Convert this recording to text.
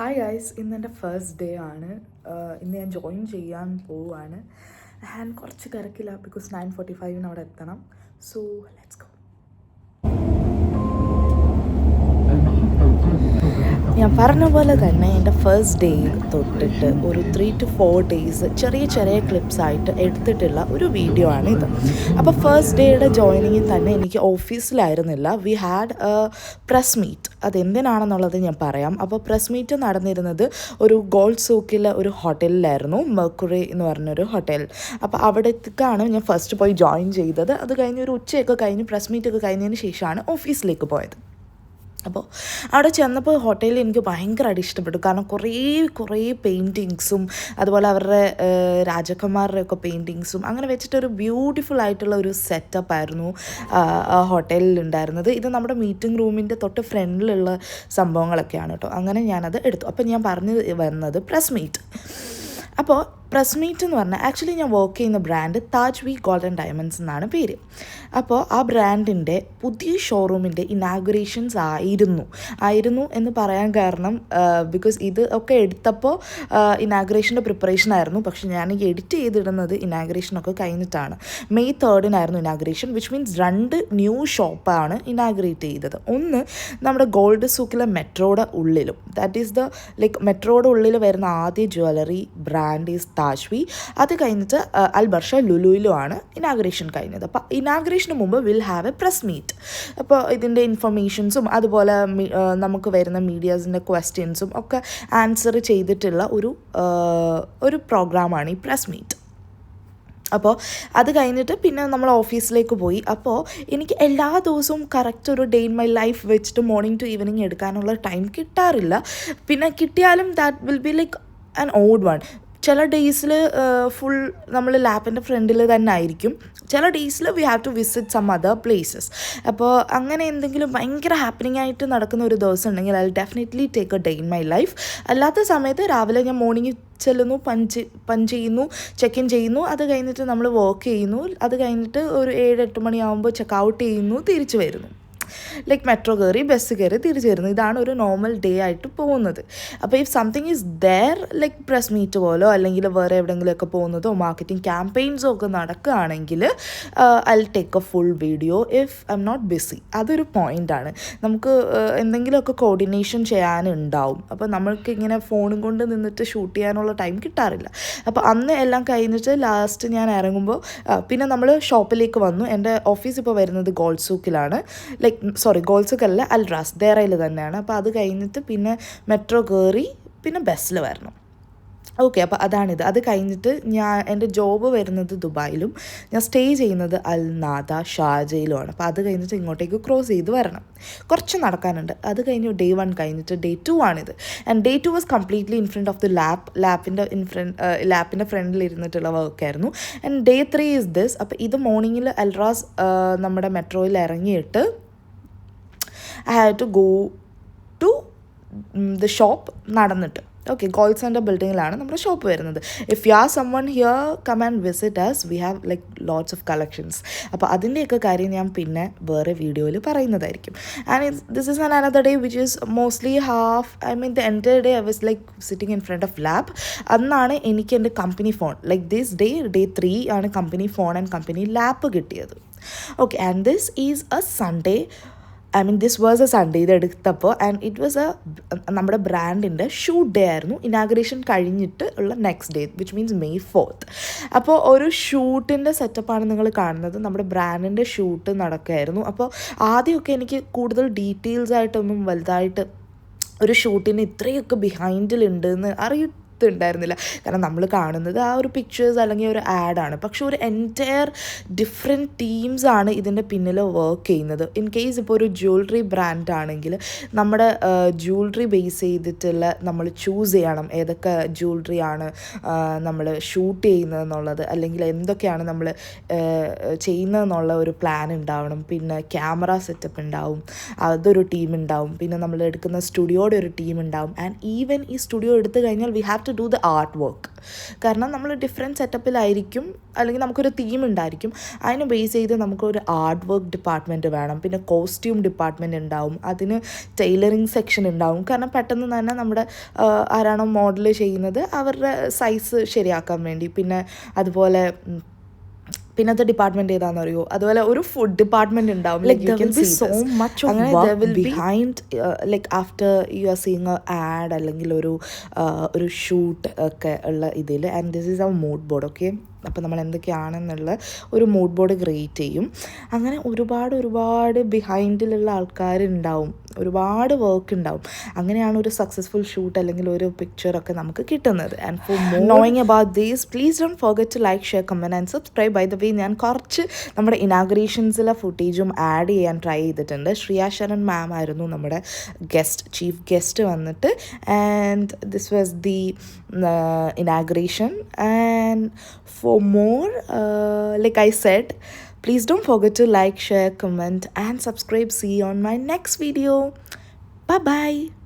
Hi guys, ഇന്ന് എൻ്റെ first day ആണ്. ഇന്ന് ഞാൻ ജോയിൻ ചെയ്യാൻ പോവുകയാണ്. ആൻഡ് കുറച്ച് തിരക്കില്ല, ബിക്കോസ് 9:45 അവിടെ എത്തണം. So let's go. ഞാൻ പറഞ്ഞ പോലെ തന്നെ എൻ്റെ ഫസ്റ്റ് ഡേ തൊട്ടിട്ട് ഒരു 3 to 4 ഡേയ്സ് ചെറിയ ചെറിയ ക്ലിപ്സായിട്ട് എടുത്തിട്ടുള്ള ഒരു വീഡിയോ ആണ് ഇത്. അപ്പോൾ ഫസ്റ്റ് ഡേയുടെ ജോയിനിങ്ങിൽ തന്നെ എനിക്ക് ഓഫീസിലായിരുന്നില്ല. We had a press meet. അതെന്തിനാണെന്നുള്ളത് ഞാൻ പറയാം. അപ്പോൾ പ്രസ് മീറ്റ് നടന്നിരുന്നത് ഒരു ഗോൾഡ് സൂക്കിലെ ഒരു ഹോട്ടലിലായിരുന്നു, മെർക്കുറി എന്ന് പറഞ്ഞൊരു ഹോട്ടൽ. അപ്പോൾ അവിടത്തേക്കാണ് ഞാൻ ഫസ്റ്റ് പോയി ജോയിൻ ചെയ്തത്. അത് കഴിഞ്ഞ് ഒരു ഉച്ചയൊക്കെ കഴിഞ്ഞ് പ്രസ് മീറ്റൊക്കെ കഴിഞ്ഞതിന് ശേഷമാണ് ഓഫീസിലേക്ക് പോയത്. അപ്പോൾ അവിടെ ചെന്നപ്പോൾ ഹോട്ടലിൽ എനിക്ക് ഭയങ്കരമായിട്ട് ഇഷ്ടപ്പെട്ടു. കാരണം കുറേ പെയിൻറ്റിങ്സും അതുപോലെ അവരുടെ രാജകുമാരുടെയൊക്കെ പെയിൻറ്റിങ്സും അങ്ങനെ വെച്ചിട്ടൊരു ബ്യൂട്ടിഫുൾ ആയിട്ടുള്ള ഒരു സെറ്റപ്പായിരുന്നു ഹോട്ടലിൽ ഉണ്ടായിരുന്നത്. ഇത് നമ്മുടെ മീറ്റിംഗ് റൂമിൻ്റെ തൊട്ട് ഫ്രണ്ടിലുള്ള സംഭവങ്ങളൊക്കെയാണ് കേട്ടോ. അങ്ങനെ ഞാനത് എടുത്തു. അപ്പോൾ ഞാൻ പറഞ്ഞു വന്നത് പ്രസ് മീറ്റ്. അപ്പോൾ പ്രസ് മീറ്റ് എന്ന് പറഞ്ഞാൽ ആക്ച്വലി ഞാൻ വർക്ക് ചെയ്യുന്ന brand Taj V golden diamonds എന്നാണ് പേര്. അപ്പോൾ ആ ബ്രാൻഡിൻ്റെ പുതിയ ഷോറൂമിൻ്റെ ഇനാഗുറേഷൻസ് ആയിരുന്നു എന്ന് പറയാൻ കാരണം ബിക്കോസ് ഇത് ഒക്കെ എടുത്തപ്പോൾ ഇനാഗുറേഷൻ്റെ പ്രിപ്പറേഷൻ ആയിരുന്നു. പക്ഷെ ഞാൻ എഡിറ്റ് ചെയ്തിടുന്നത് ഇനാഗുറേഷനൊക്കെ കഴിഞ്ഞിട്ടാണ്. May 3 inauguration, which means 2 new ഷോപ്പാണ് ഇനാഗുറേറ്റ് ചെയ്തത്. ഒന്ന് നമ്മുടെ ഗോൾഡ് സൂക്കിലെ മെട്രോയുടെ ഉള്ളിലും, ദാറ്റ് ഈസ് മെട്രോയുടെ ഉള്ളിൽ വരുന്ന ആദ്യ jewellery brand is Taj V. അത് കഴിഞ്ഞിട്ട് അൽബർഷ ലുലുയിലുമാണ് ഇനാഗുറേഷൻ കഴിഞ്ഞത്. അപ്പോൾ ഇനാഗുറേഷന് മുമ്പ് will have a press meet. അപ്പോൾ ഇതിൻ്റെ ഇൻഫർമേഷൻസും അതുപോലെ നമുക്ക് വരുന്ന മീഡിയാസിൻ്റെ ക്വസ്റ്റ്യൻസും ഒക്കെ ആൻസർ ചെയ്തിട്ടുള്ള ഒരു പ്രോഗ്രാമാണ് ഈ പ്രസ് മീറ്റ്. അപ്പോൾ അത് കഴിഞ്ഞിട്ട് പിന്നെ നമ്മൾ ഓഫീസിലേക്ക് പോയി. അപ്പോൾ എനിക്ക് എല്ലാ ദിവസവും കറക്റ്റ് ഒരു ഡേ ഇൻ മൈ ലൈഫ് വെച്ചിട്ട് മോർണിംഗ് ടു ഈവനിങ് എടുക്കാനുള്ള ടൈം കിട്ടാറില്ല. പിന്നെ കിട്ടിയാലും that will be like an odd one. ചില ഡേയ്സിൽ ഫുൾ നമ്മൾ ലാപ്പിൻ്റെ ഫ്രണ്ടിൽ തന്നെ ആയിരിക്കും. ചില ഡേയ്സിൽ we have to visit some other places. അപ്പോൾ അങ്ങനെ എന്തെങ്കിലും ഭയങ്കര ഹാപ്പനിങ് ആയിട്ട് നടക്കുന്ന ഒരു ദിവസം ഉണ്ടെങ്കിൽ I will definitely take A day in my life. അല്ലാത്ത സമയത്ത് രാവിലെ ഞാൻ മോർണിംഗ് ചെല്ലുന്നു, പഞ്ച് ചെയ്യുന്നു, ചെക്ക് ഇൻ ചെയ്യുന്നു. അത് കഴിഞ്ഞിട്ട് നമ്മൾ വർക്ക് ചെയ്യുന്നു. അത് കഴിഞ്ഞിട്ട് ഒരു 7-8 മണിയാകുമ്പോൾ ചെക്ക് ഔട്ട് ചെയ്യുന്നു, തിരിച്ചു വരുന്നു. മെട്രോ കയറി ബസ് കയറി തിരിച്ചു വരുന്നു. ഇതാണ് ഒരു നോർമൽ ഡേ ആയിട്ട് പോകുന്നത്. അപ്പോൾ if something is there press meet പോലോ അല്ലെങ്കിൽ വേറെ എവിടെയെങ്കിലുമൊക്കെ പോകുന്നതോ മാർക്കറ്റിംഗ് ക്യാമ്പയിൻസോ ഒക്കെ നടക്കുകയാണെങ്കിൽ I will take a full video if I'm not busy. അതൊരു പോയിൻ്റാണ്. നമുക്ക് എന്തെങ്കിലുമൊക്കെ കോർഡിനേഷൻ ചെയ്യാനുണ്ടാവും. അപ്പോൾ നമ്മൾക്ക് ഇങ്ങനെ ഫോണും കൊണ്ട് നിന്നിട്ട് ഷൂട്ട് ചെയ്യാനുള്ള ടൈം കിട്ടാറില്ല. അപ്പോൾ അന്ന് എല്ലാം കഴിഞ്ഞിട്ട് ലാസ്റ്റ് ഞാൻ ഇറങ്ങുമ്പോൾ പിന്നെ നമ്മൾ ഷോപ്പിലേക്ക് വന്നു. എൻ്റെ ഓഫീസ് ഇപ്പോൾ വരുന്നത് ഗോൾഡ് സൂക്കിലാണ്. ഗോൾഡ് സൂക്കല്ല, അൽറാസ് ദേറയിൽ തന്നെയാണ്. അപ്പോൾ അത് കഴിഞ്ഞിട്ട് പിന്നെ മെട്രോ കയറി പിന്നെ ബസ്സിൽ വരണം. ഓക്കെ, അപ്പോൾ അതാണിത്. അത് കഴിഞ്ഞിട്ട് എൻ്റെ ജോബ് വരുന്നത് ദുബായിലും ഞാൻ സ്റ്റേ ചെയ്യുന്നത് അൽ നാദ ഷാർജയിലുമാണ്. അപ്പോൾ അത് കഴിഞ്ഞിട്ട് ഇങ്ങോട്ടേക്ക് ക്രോസ് ചെയ്ത് വരണം. കുറച്ച് നടക്കാനുണ്ട്. അത് കഴിഞ്ഞ് ഡേ 1 കഴിഞ്ഞിട്ട് ഡേ 2 ആണിത്. And day 2 was completely in front of the ലാപ്പിൻ്റെ ഫ്രണ്ടിൽ ഇരുന്നിട്ടുള്ള വർക്കായിരുന്നു. And day 3 is this. അപ്പോൾ ഇത് മോർണിംഗിൽ അൽറാസ് നമ്മുടെ മെട്രോയിൽ ഇറങ്ങിയിട്ട് I had to go to the shop നടന്നിട്ട്. ഓക്കെ, ഗോൾഡ് സെൻ്റർ ബിൽഡിങ്ങിലാണ് നമ്മുടെ ഷോപ്പ് വരുന്നത്. If you are summon here, come and visit us. We have lots of collections. അപ്പോൾ അതിൻ്റെയൊക്കെ കാര്യം ഞാൻ പിന്നെ വേറെ വീഡിയോയിൽ പറയുന്നതായിരിക്കും. And this is an another day which is mostly the entire day I was sitting in front of lab. അന്നാണ് എനിക്ക് എൻ്റെ കമ്പനി ഫോൺ ദിസ് ഡേ 3 ആണ് company phone and company lap കിട്ടിയത്. Okay, and this is A Sunday. This was A Sunday ഇത് എടുത്തപ്പോൾ. And it was നമ്മുടെ ബ്രാൻഡിൻ്റെ shoot day ആയിരുന്നു. ഇനാഗുറേഷൻ കഴിഞ്ഞിട്ട് ഉള്ള next day, which means May 4th. അപ്പോൾ ഒരു ഷൂട്ടിൻ്റെ സെറ്റപ്പാണ് നിങ്ങൾ കാണുന്നത്. നമ്മുടെ ബ്രാൻഡിൻ്റെ ഷൂട്ട് നടക്കുകയായിരുന്നു. അപ്പോൾ ആദ്യമൊക്കെ എനിക്ക് കൂടുതൽ ഡീറ്റെയിൽസ് ആയിട്ടൊന്നും വലുതായിട്ട് ഒരു ഷൂട്ടിന് ഇത്രയൊക്കെ ബിഹൈൻഡിലുണ്ടെന്ന് ഉണ്ടായിരുന്നില്ല. കാരണം നമ്മൾ കാണുന്നത് ആ ഒരു പിക്ചേഴ്സ് അല്ലെങ്കിൽ ഒരു ആഡാണ്. പക്ഷെ ഒരു എൻറ്റയർ ഡിഫറെൻറ്റ് ടീംസാണ് ഇതിൻ്റെ പിന്നിൽ വർക്ക് ചെയ്യുന്നത്. ഇൻ കേസ് ഇപ്പോൾ ഒരു ജ്വല്ലറി ബ്രാൻഡ് ആണെങ്കിൽ നമ്മുടെ ജ്വല്ലറി ബേസ് ചെയ്തിട്ടുള്ള നമ്മൾ ചൂസ് ചെയ്യണം ഏതൊക്കെ ജ്വല്ലറിയാണ് നമ്മൾ ഷൂട്ട് ചെയ്യുന്നതെന്നുള്ളത്, അല്ലെങ്കിൽ എന്തൊക്കെയാണ് നമ്മൾ ചെയ്യുന്നതെന്നുള്ള ഒരു പ്ലാൻ ഉണ്ടാവണം. പിന്നെ ക്യാമറ സെറ്റപ്പ് ഉണ്ടാവും, അതൊരു ടീം ഉണ്ടാവും. പിന്നെ നമ്മൾ എടുക്കുന്ന സ്റ്റുഡിയോയുടെ ഒരു ടീം ഉണ്ടാവും. ആൻഡ് ഈവൻ ഈ സ്റ്റുഡിയോ എടുത്തു കഴിഞ്ഞാൽ we have to to do the art work. കാരണം നമ്മൾ ഡിഫറെൻറ്റ് സെറ്റപ്പിലായിരിക്കും, അല്ലെങ്കിൽ നമുക്കൊരു തീം ഉണ്ടായിരിക്കും, അതിനെ ബേസ് ചെയ്ത് നമുക്കൊരു ആർട്ട് വർക്ക് ഡിപ്പാർട്ട്മെൻറ്റ് വേണം. പിന്നെ കോസ്റ്റ്യൂം ഡിപ്പാർട്ട്മെൻറ്റ് ഉണ്ടാവും, അതിന് ടൈലറിങ് സെക്ഷൻ ഉണ്ടാവും. കാരണം പെട്ടെന്ന് തന്നെ നമ്മുടെ ആരാണോ മോഡൽ ചെയ്യുന്നത് അവരുടെ സൈസ് ശരിയാക്കാൻ വേണ്ടി. പിന്നെ അതുപോലെ പിന്നത്തെ ഡിപ്പാർട്ട്മെൻറ്റ് ഏതാണെന്ന് അറിയോ, അതുപോലെ ഒരു ഫുഡ് ഡിപ്പാർട്ട്മെൻറ്റ് ഉണ്ടാവും. Like you can see so much of work behind, like after you are seeing a ad അല്ലെങ്കിൽ ഒരു ഷൂട്ട് ഒക്കെ ഉള്ള ഇതിൽ. And this is our mood board. Okay, അപ്പോൾ നമ്മൾ എന്തൊക്കെയാണെന്നുള്ള ഒരു മൂഡ് ബോർഡ് ക്രിയേറ്റ് ചെയ്യും. അങ്ങനെ ഒരുപാട് ബിഹൈൻഡിലുള്ള ആൾക്കാരുണ്ടാവും, ഒരുപാട് വർക്ക് ഉണ്ടാവും. അങ്ങനെയാണ് ഒരു സക്സസ്ഫുൾ ഷൂട്ട് അല്ലെങ്കിൽ ഒരു പിക്ചറൊക്കെ നമുക്ക് കിട്ടുന്നത്. And for more knowing about these, please don't forget to like, share, comment and subscribe. By the way, ഞാൻ കുറച്ച് നമ്മുടെ ഇനാഗുറേഷൻസിലെ ഫുട്ടേജും ആഡ് ചെയ്യാൻ ട്രൈ ചെയ്തിട്ടുണ്ട്. ശ്രിയ ശരൺ മാം ആയിരുന്നു നമ്മുടെ ചീഫ് ഗസ്റ്റ് വന്നിട്ട്. And this was the inauguration. And for more, like I said, please don't forget to like, share, comment and subscribe. See you on my next video. Bye bye.